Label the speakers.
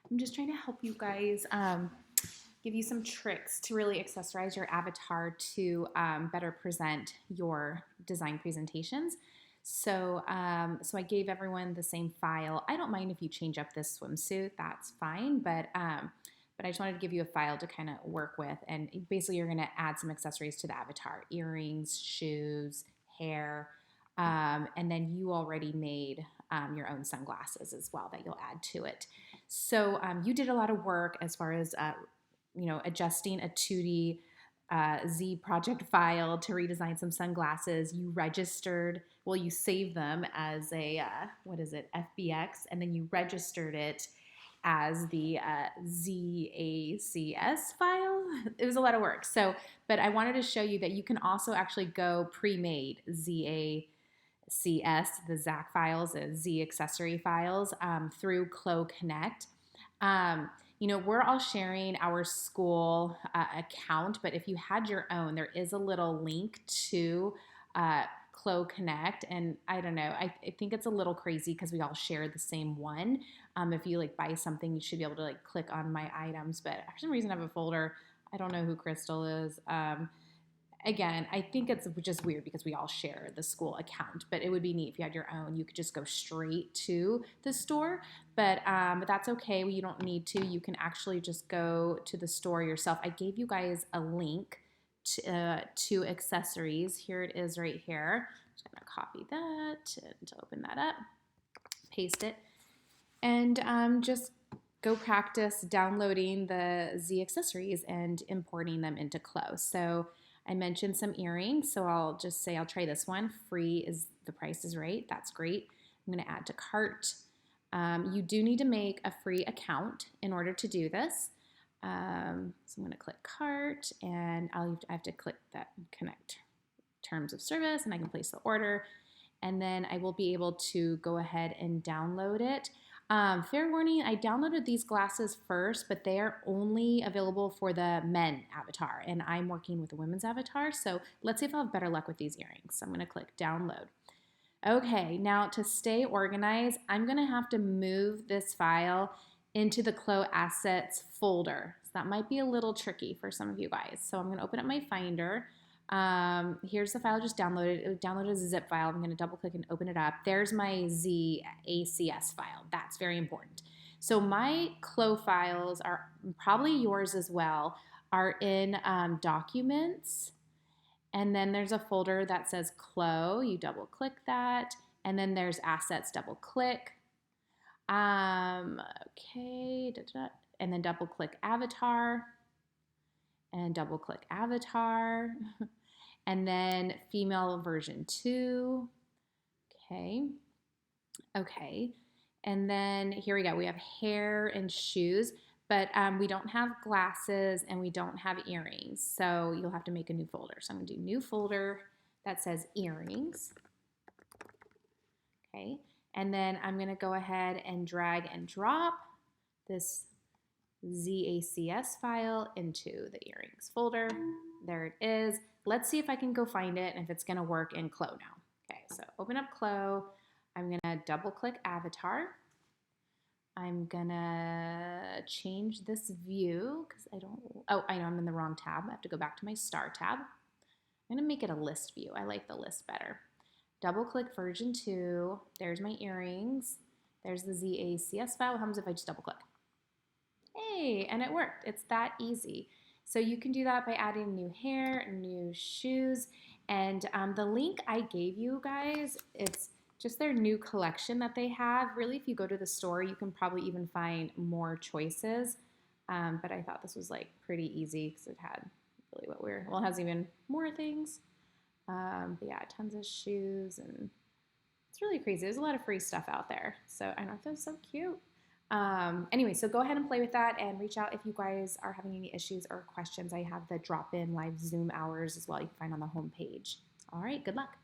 Speaker 1: I'm just trying to help you guys give you some tricks to really accessorize your avatar to better present your design presentations. So I gave everyone the same file. I don't mind if you change up this swimsuit, that's fine, but I just wanted to give you a file to kind of work with, and basically you're gonna add some accessories to the avatar: earrings, shoes, hair, and then you already made your own sunglasses as well that you'll add to it. So you did a lot of work as far as adjusting a 2D Z project file to redesign some sunglasses. You registered, well, you saved them as a, FBX, and then you registered it as the ZACS file. It was a lot of work. So, but I wanted to show you that you can also actually go pre-made ZACS, the ZAC files, the Z accessory files through CLO Connect. We're all sharing our school account, but if you had your own, there is a little link to CLO Connect, and I don't know, I think it's a little crazy because we all share the same one. If you buy something, you should be able to click on my items, but for some reason I have a folder. I don't know who Crystal is. Again, I think it's just weird because we all share the school account, but it would be neat if you had your own. You could just go straight to the store, but that's okay. You don't need to. You can actually just go to the store yourself. I gave you guys a link to accessories. Here it is right here. I'm just gonna copy that and open that up, paste it, and just go practice downloading the Z accessories and importing them into CLO. So I mentioned some earrings, so I'll just say I'll try this one. Free is the price is right. That's great. I'm going to add to cart. You do need to make a free account in order to do this. So I'm going to click cart, and I have to click that connect terms of service, and I can place the order, and then I will be able to go ahead and download it. Fair warning, I downloaded these glasses first, but they are only available for the men avatar, and I'm working with the women's avatar, so let's see if I'll have better luck with these earrings. So I'm going to click download. Okay, now to stay organized, I'm going to have to move this file into the CLO Assets folder. So that might be a little tricky for some of you guys. So I'm going to open up my Finder. Here's the file I just downloaded. It was downloaded as a zip file. I'm going to double click and open it up. There's my ZACS file. That's very important. So my CLO files are probably yours as well, are in documents, and then there's a folder that says CLO. You double click that, and then there's assets. Double click. Okay, and then double click avatar, and double click avatar. And then female version 2. Okay. And then here we go. We have hair and shoes, but we don't have glasses and we don't have earrings. So you'll have to make a new folder. So I'm going to do new folder that says earrings. Okay. And then I'm going to go ahead and drag and drop this ZACS file into the earrings folder. There it is. Let's see if I can go find it and if it's going to work in CLO now. Okay, so open up CLO. I'm going to double click avatar. I'm going to change this view because I know I'm in the wrong tab. I have to go back to my star tab. I'm going to make it a list view. I like the list better. Double click version 2. There's my earrings. There's the ZACS file. What happens if I just double click? Hey, and it worked. It's that easy. So you can do that by adding new hair, new shoes, and the link I gave you guys, it's just their new collection that they have. Really, if you go to the store, you can probably even find more choices, but I thought this was pretty easy because it had really it has even more things. But yeah, tons of shoes, and it's really crazy. There's a lot of free stuff out there. So I know that's so cute. Anyway, so go ahead and play with that and reach out if you guys are having any issues or questions. I have the drop-in live Zoom hours as well. You can find on the home page. All right, good luck.